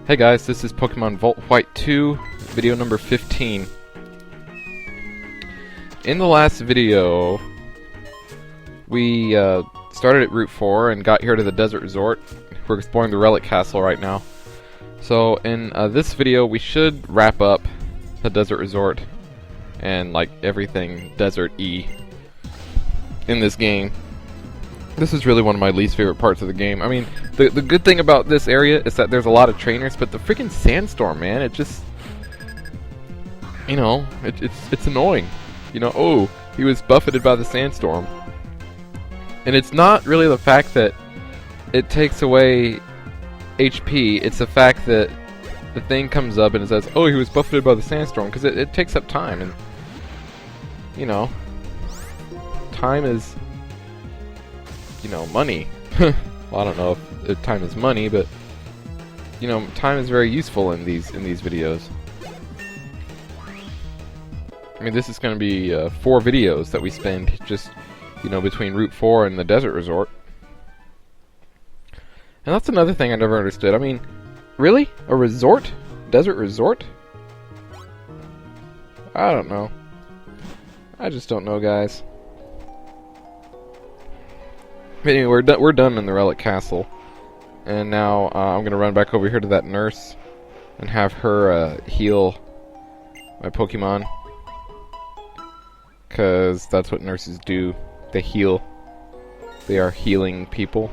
Hey guys, this is Pokemon Volt White 2, video number 15. In the last video, we started at Route 4 and got here to the Desert Resort. We're exploring the Relic Castle right now. So in this video, we should wrap up the Desert Resort and like everything Desert-y in this game. This is really one of my least favorite parts of the game. I mean, the good thing about this area is that there's a lot of trainers, but the freaking sandstorm, man, it just, you know, it's annoying. You know, oh, he was buffeted by the sandstorm. And it's not really the fact that it takes away HP, it's the fact that the thing comes up and it says, oh, he was buffeted by the sandstorm, because it takes up time, and, you know, time is, you know, money. Well, I don't know if time is money, but you know, time is very useful in these videos. I mean, this is going to be 4 videos that we spend just, you know, between Route 4 and the Desert Resort. And that's another thing I never understood. I mean, really? A resort? Desert Resort? I don't know. I just don't know, guys. But anyway, we're done in the Relic Castle, and now I'm gonna run back over here to that nurse and have her heal my Pokemon, cause that's what nurses do. They heal. They are healing people.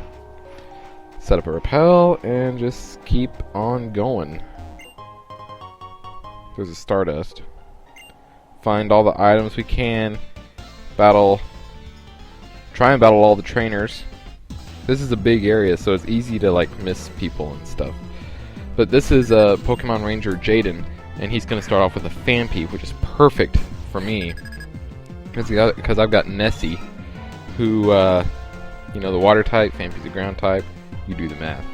Set up a repel and just keep on going. There's a Stardust. Find all the items we can. Try and battle all the trainers. This is a big area, so it's easy to like miss people and stuff. But this is Pokemon Ranger Jaden, and he's going to start off with a Phanpy, which is perfect for me, because I've got Nessie, who, you know, the water type, Phanpy's the ground type. You do the math.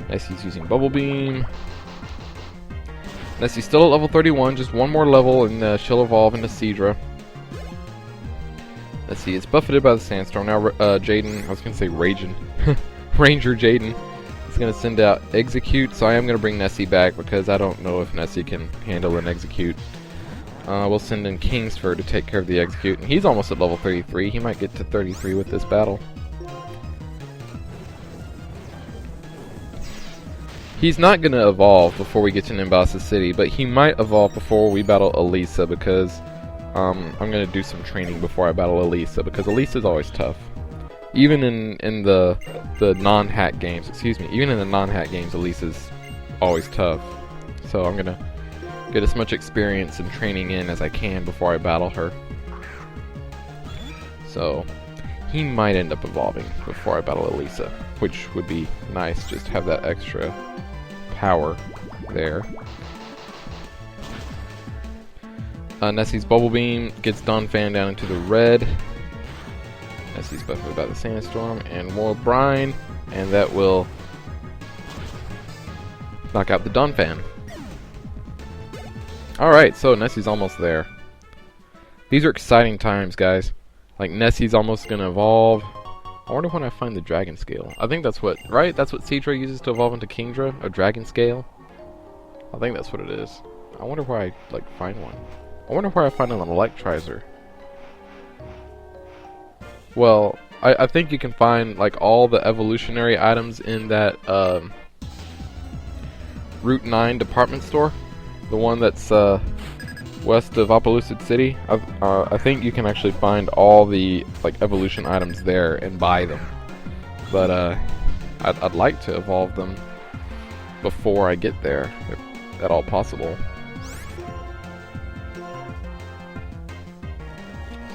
Nessie's using Bubble Beam. Nessie's still at level 31, just one more level, and she'll evolve into Seadra. Let's see, it's buffeted by the sandstorm. Now, Jaden, I was going to say Ranger Jaden is going to send out Execute, so I am going to bring Nessie back because I don't know if Nessie can handle an Execute. We'll send in Kingsford to take care of the Execute, and he's almost at level 33. He might get to 33 with this battle. He's not going to evolve before we get to Nimbasa City, but he might evolve before we battle Elisa, because I'm going to do some training before I battle Elisa, because Elisa's always tough. Even in the non-hack games, even in the non-hack games, Elisa's always tough. So I'm going to get as much experience and training in as I can before I battle her. So he might end up evolving before I battle Elisa, which would be nice, just to have that extra power there. Nessie's Bubble Beam gets Donphan down into the red. Nessie's buffeted by the sandstorm and more brine, and that will knock out the Donphan. Alright, so Nessie's almost there. These are exciting times, guys. Like, Nessie's almost gonna evolve. I wonder when I find the Dragon Scale. I think that's what, right? That's what Seadra uses to evolve into Kingdra? A Dragon Scale? I think that's what it is. I wonder where I, like, find one. I wonder where I find an Electrizer. Well, I think you can find like all the evolutionary items in that Route 9 department store, the one that's west of Opelucid City. I think you can actually find all the like evolution items there and buy them. But I'd like to evolve them before I get there, if at all possible.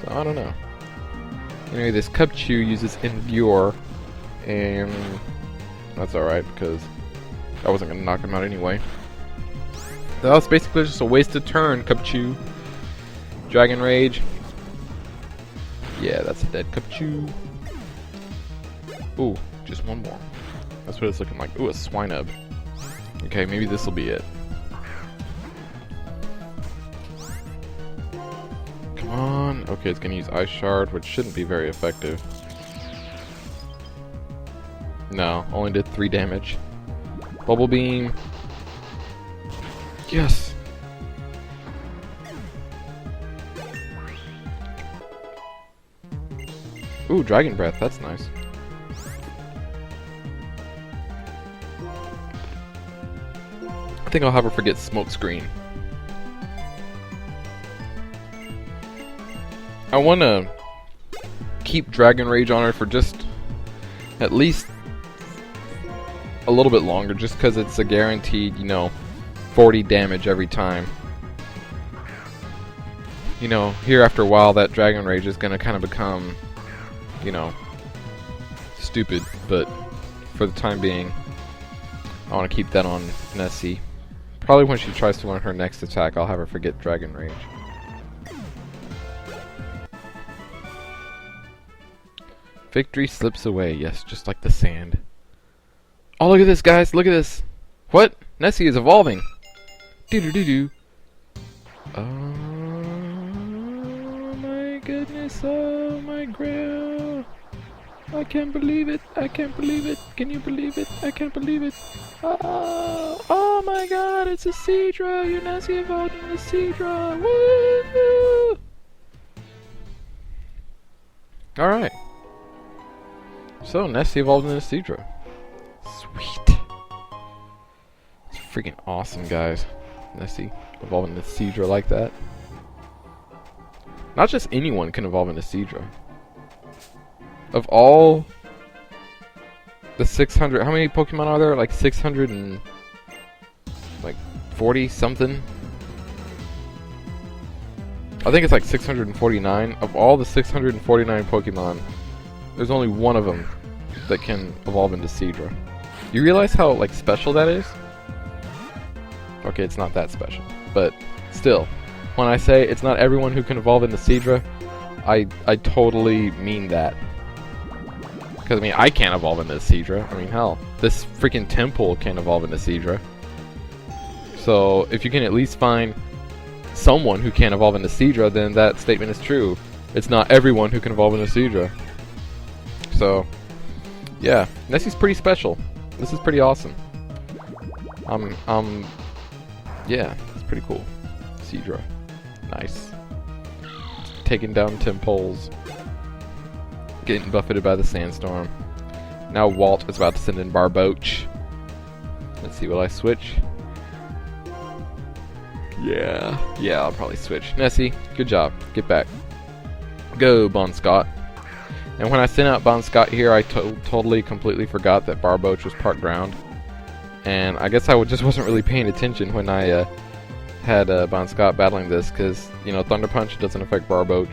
I don't know. Anyway, this Cubchoo uses Endure, and that's alright because I wasn't going to knock him out anyway. That was basically just a wasted turn, Cubchoo. Dragon Rage. Yeah, that's a dead Cubchoo. Ooh, just one more. That's what it's looking like. Ooh, a Swinub. Okay, maybe this will be it. On. Okay, it's gonna use Ice Shard, which shouldn't be very effective. No, only did 3 damage. Bubble Beam. Yes! Ooh, Dragon Breath, that's nice. I think I'll have her forget Smoke Screen. I want to keep Dragon Rage on her for just at least a little bit longer, just because it's a guaranteed, you know, 40 damage every time. You know, here after a while that Dragon Rage is going to kind of become, you know, stupid, but for the time being, I want to keep that on Nessie. Probably when she tries to learn her next attack, I'll have her forget Dragon Rage. Victory slips away, yes, just like the sand. Oh, look at this, guys, look at this. What? Nessie is evolving. Doo-doo-doo-doo. Oh my goodness, oh my grail. I can't believe it, I can't believe it. Can you believe it? I can't believe it. Oh my god, it's a Seadra. Your Nessie evolved in a Seadra. Woo! Alright. So, Nessie evolved in a Seadra. Sweet. It's freaking awesome, guys. Nessie evolving in a Seadra like that. Not just anyone can evolve in a Seadra. Of all the 600, how many Pokemon are there? Like 600 and like 40 something? I think it's like 649. Of all the 649 Pokemon, there's only one of them that can evolve into Seadra. You realize how like special that is? Okay, it's not that special, but still, when I say it's not everyone who can evolve into Seadra, I totally mean that. Because I mean, I can't evolve into Seadra. I mean, hell, this freaking temple can evolve into Seadra. So if you can at least find someone who can evolve into Seadra, then that statement is true. It's not everyone who can evolve into Seadra. So, yeah, Nessie's pretty special. This is pretty awesome. Yeah, it's pretty cool. Seadra. Nice. Taking down temples. Getting buffeted by the sandstorm. Now Walt is about to send in Barboach. Let's see, will I switch? Yeah, I'll probably switch. Nessie, good job. Get back. Go, Bon Scott. And when I sent out Bon Scott here, I totally, completely forgot that Barboach was part ground. And I guess I just wasn't really paying attention when I had Bon Scott battling this, because, you know, Thunder Punch doesn't affect Barboach.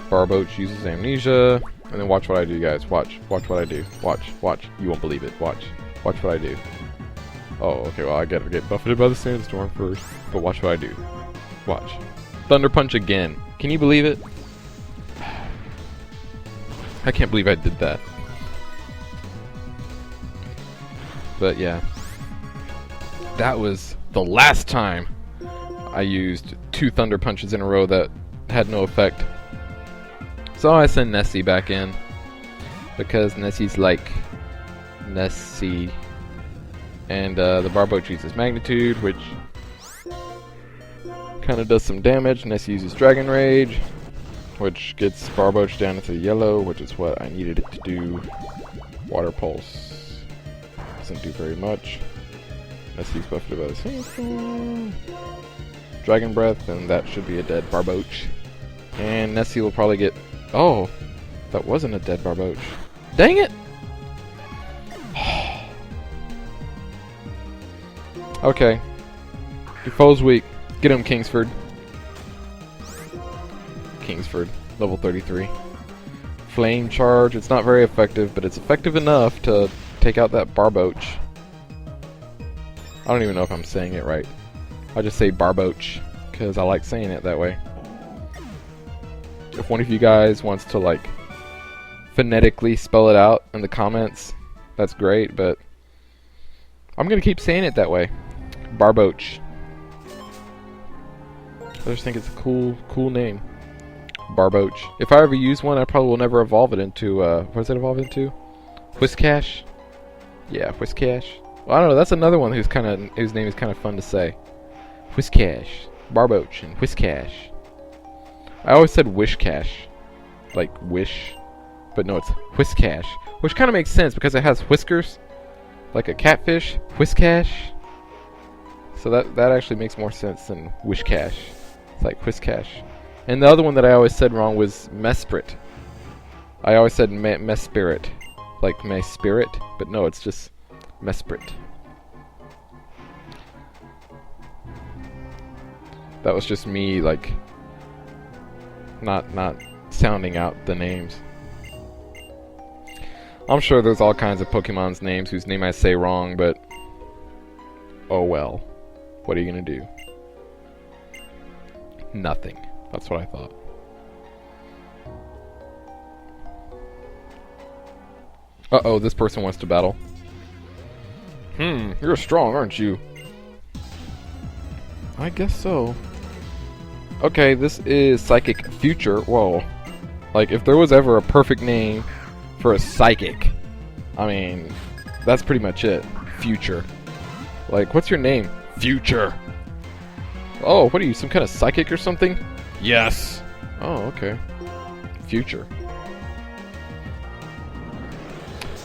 Barboach uses Amnesia. And then watch what I do, guys. Watch what I do. Watch. You won't believe it. Watch what I do. Oh, okay, well, I gotta get buffeted by the sandstorm first. But watch what I do. Watch. Thunder Punch again. Can you believe it? I can't believe I did that. But yeah. That was the last time I used 2 Thunder Punches in a row that had no effect. So I send Nessie back in. Because Nessie's like Nessie. And the Barboach uses Magnitude, which kind of does some damage. Nessie uses Dragon Rage, which gets Barboach down into yellow, which is what I needed it to do. Water Pulse doesn't do very much. Nessie's buffeted by the sandstorm. Dragon Breath, and that should be a dead Barboach. And Nessie will probably get... Oh, that wasn't a dead Barboach. Dang it! Okay. Your foe's weak. Get him, Kingsford. Kingsford, level 33. Flame Charge. It's not very effective, but it's effective enough to take out that Barboach. I don't even know if I'm saying it right. I'll just say Barboach, because I like saying it that way. If one of you guys wants to, like, phonetically spell it out in the comments, that's great, but I'm going to keep saying it that way. Barboach. I just think it's a cool name. Barboach. If I ever use one, I probably will never evolve it into, what does it evolve into? Whiscash? Yeah, Whiscash. Well, I don't know. That's another one whose name is kind of fun to say. Whiscash, Barboach, and Whiscash. I always said Wishcash, like wish, but no, it's Whiscash, which kind of makes sense because it has whiskers, like a catfish. Whiscash. So that actually makes more sense than Wishcash. It's like Whiscash. And the other one that I always said wrong was Mesprit. I always said Mespirit, like Mespirit, but no, it's just Mesprit. That was just me, like, not sounding out the names. I'm sure there's all kinds of Pokemon's names whose name I say wrong, but oh well. What are you gonna do? Nothing. That's what I thought. Uh-oh, this person wants to battle. You're strong, aren't you? I guess so. Okay, this is Psychic Future. Whoa. Like, if there was ever a perfect name for a psychic, I mean, that's pretty much it. Future. Like, what's your name? Future. Oh, what are you, some kind of psychic or something? Yes. Oh, okay. Future.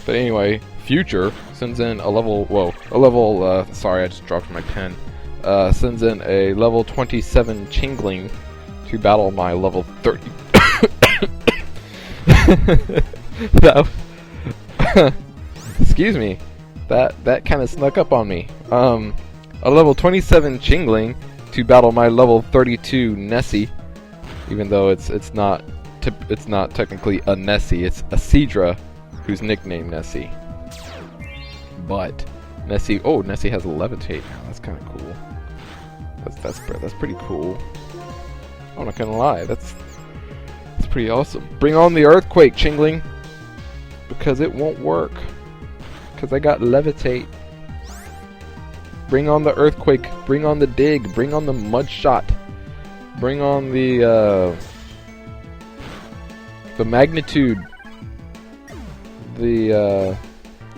But anyway, Future sends in a level, sorry, I just dropped my pen. Sends in a level 27 Chingling to battle my level 30. Excuse me. That kind of snuck up on me. A level 27 Chingling to battle my level 32 Nessie, even though it's not technically a Nessie, it's a Seadra, who's nicknamed Nessie. But Nessie has a levitate now. That's kind of cool. That's pretty cool. I'm not gonna lie, that's pretty awesome. Bring on the earthquake, Chingling, because it won't work. Because I got levitate. Bring on the earthquake. Bring on the dig. Bring on the mud shot. Bring on the magnitude. The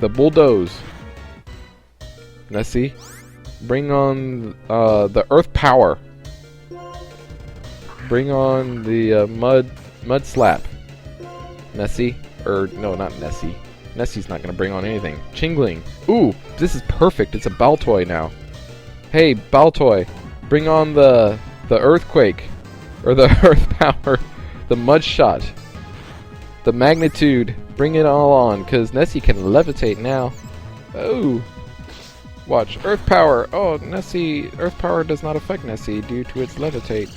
bulldoze. Nessie. Bring on the earth power. Bring on the mud slap. Nessie. Or no, not Nessie. Nessie's not gonna bring on anything. Chingling. Ooh, this is perfect. It's a Baltoy now. Hey, Baltoy, bring on the earthquake, or the earth power, the mud shot, the magnitude. Bring it all on, cause Nessie can levitate now. Oh, watch earth power. Oh, Nessie, earth power does not affect Nessie due to its levitate.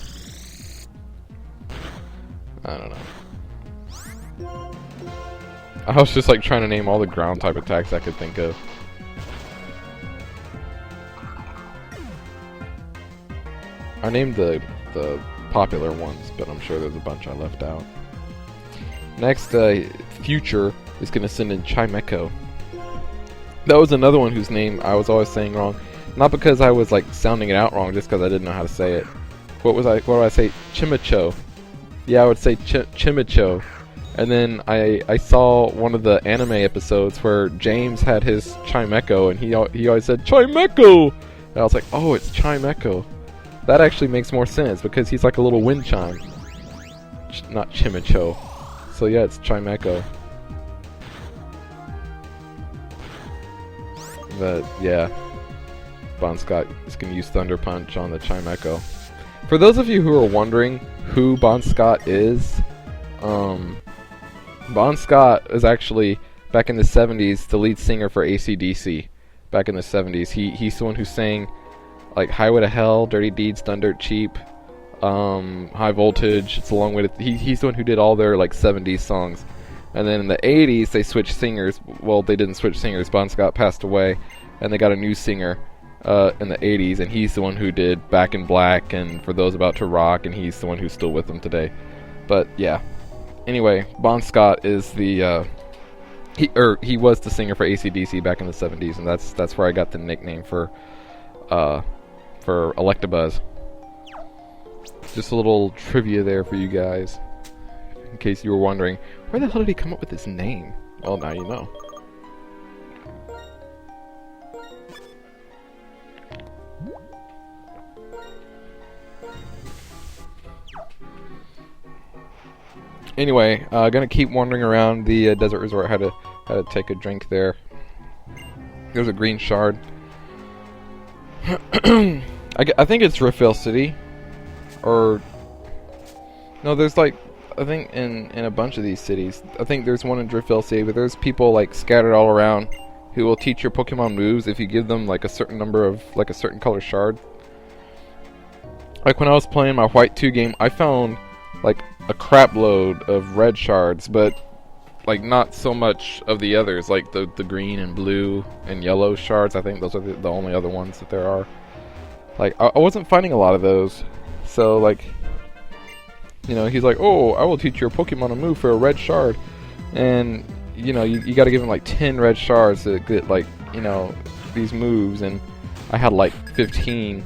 I don't know. I was just like trying to name all the ground type attacks I could think of. I named the popular ones, but I'm sure there's a bunch I left out. Next, Future is going to send in Chimecho. That was another one whose name I was always saying wrong. Not because I was like sounding it out wrong, just because I didn't know how to say it. What would I say? Chimicho. Yeah, I would say Chimicho. And then I saw one of the anime episodes where James had his Chimecho, and he always said Chimecho, and I was like, oh, it's Chimecho. That actually makes more sense because he's like a little wind chime, not Chimicho. So yeah, it's Chimecho. But yeah, Bon Scott is gonna use Thunder Punch on the Chimecho. For those of you who are wondering who Bon Scott is, Bon Scott is actually, back in the 70s, the lead singer for AC/DC. Back in the 70s. He's the one who sang, like, Highway to Hell, Dirty Deeds, Done Dirt Cheap, High Voltage, It's a Long Way to... He's the one who did all their, like, 70s songs. And then in the 80s, they switched singers. Well, they didn't switch singers. Bon Scott passed away, and they got a new singer in the 80s, and he's the one who did Back in Black and For Those About to Rock, and he's the one who's still with them today. But, yeah. Anyway, Bon Scott is the he was the singer for AC/DC back in the 70s, and that's where I got the nickname for Electabuzz. Just a little trivia there for you guys, in case you were wondering, where the hell did he come up with this name? Well, now you know. Anyway, gonna keep wandering around the desert resort. Had to take a drink there. There's a green shard. I think it's Riffvale City, or no? There's like, I think in a bunch of these cities. I think there's one in Drifloon City, but there's people like scattered all around who will teach your Pokemon moves if you give them like a certain number of like a certain color shard. Like when I was playing my White 2 game, I found like a crap load of red shards, but like not so much of the others, like the green and blue and yellow shards. I think those are the only other ones that there are. Like I wasn't finding a lot of those, so like, you know, he's like, oh, I will teach your Pokemon a move for a red shard, and you know, you got to give him like 10 red shards to get like, you know, these moves, and I had like 15,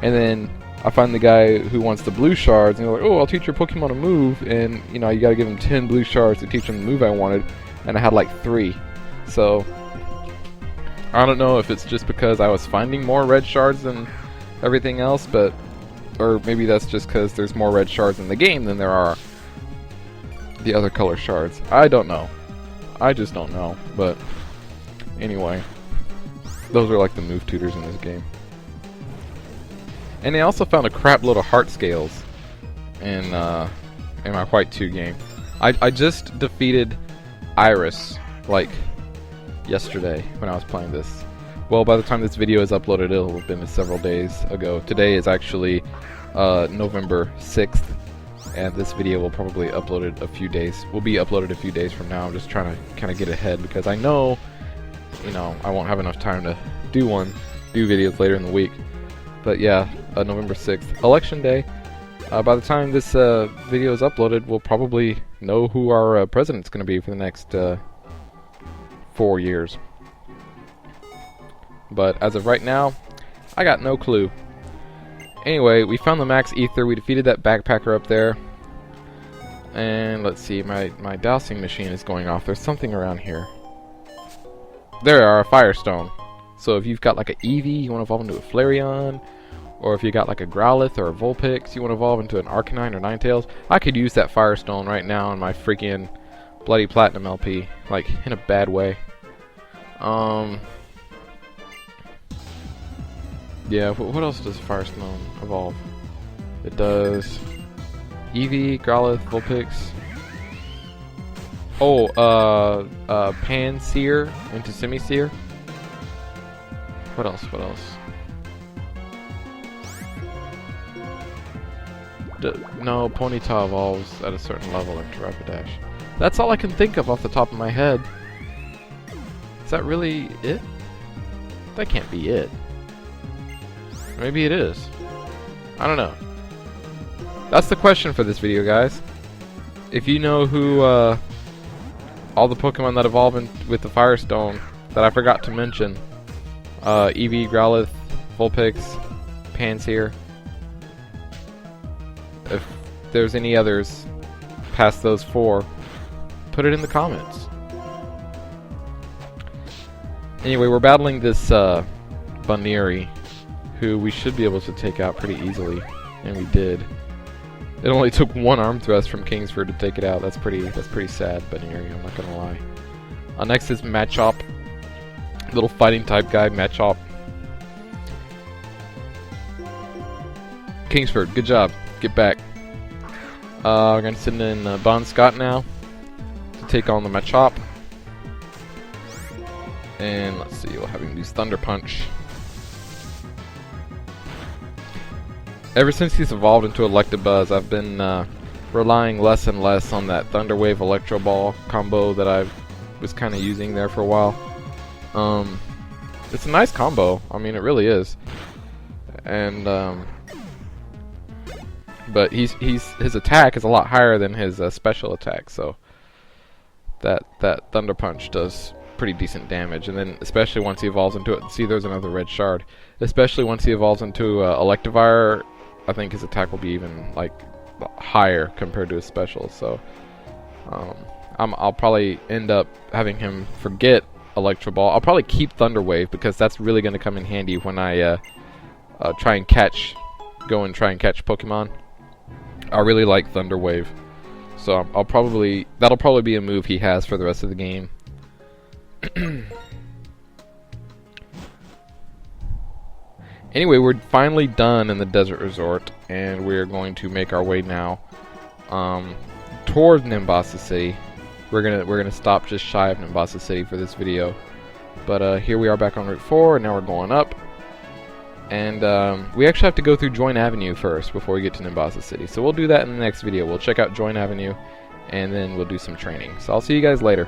and then I find the guy who wants the blue shards, and he's like, oh, I'll teach your Pokemon a move, and you know, you got to give him 10 blue shards to teach him the move I wanted, and I had like 3, so I don't know if it's just because I was finding more red shards than everything else, but or maybe that's just because there's more red shards in the game than there are the other color shards. I don't know. I just don't know. But anyway, those are like the move tutors in this game. And I also found a crap load of heart scales in my White 2 game. I just defeated Iris like yesterday when I was playing this. Well, by the time this video is uploaded, it'll have been several days ago. Today is actually November 6th, and this video will probably uploaded a few days. Will be uploaded a few days from now. I'm just trying to kind of get ahead because I know, you know, I won't have enough time to do videos later in the week. But yeah, November 6th, Election Day. By the time this video is uploaded, we'll probably know who our president's going to be for the next 4 years. But as of right now, I got no clue. Anyway, we found the max ether. We defeated that backpacker up there. And let's see, my dowsing machine is going off. There's something around here. There are, a Firestone. So if you've got like an Eevee, you want to evolve into a Flareon. Or if you got like a Growlithe or a Vulpix, you want to evolve into an Arcanine or Ninetales. I could use that Firestone right now in my freaking Bloody Platinum LP. Like, in a bad way. Yeah, what else does Firestone evolve? It does Eevee, Growlithe, Vulpix. Oh, Pansear into Simisear. What else? No, Ponyta evolves at a certain level into Rapidash. That's all I can think of off the top of my head. Is that really it? That can't be it. Maybe it is. I don't know. That's the question for this video, guys. If you know who all the Pokemon that evolve with the Firestone that I forgot to mention, Eevee, Growlithe, Vulpix, Pansear, if there's any others past those 4, put it in the comments. Anyway, we're battling this Bunnery, who we should be able to take out pretty easily, and we did. It only took 1 arm thrust from Kingsford to take it out. That's pretty sad, Bunnery, I'm not gonna lie. Next is Machop, little fighting type guy, Machop. Kingsford, good job. Get back. We're gonna send in Bon Scott now to take on the Machop. And let's see, we'll have him use Thunder Punch. Ever since he's evolved into Electabuzz, I've been relying less and less on that Thunder Wave Electro Ball combo that I was kind of using there for a while. It's a nice combo. I mean, it really is. And but his attack is a lot higher than his special attack, so that Thunder Punch does pretty decent damage. And then especially once he evolves into it, see, there's another red shard. Especially once he evolves into Electivire, I think his attack will be even like higher compared to his special. So I'll probably end up having him forget Electro Ball. I'll probably keep Thunder Wave because that's really going to come in handy when I try and catch Pokemon. I really like Thunder Wave. So that'll probably be a move he has for the rest of the game. Anyway, we're finally done in the desert resort, and we're going to make our way now toward Nimbasa City. We're gonna stop just shy of Nimbasa City for this video, but here we are back on Route 4, and now we're going up. And we actually have to go through Joint Avenue first before we get to Nimbasa City. So we'll do that in the next video. We'll check out Joint Avenue, and then we'll do some training. So I'll see you guys later.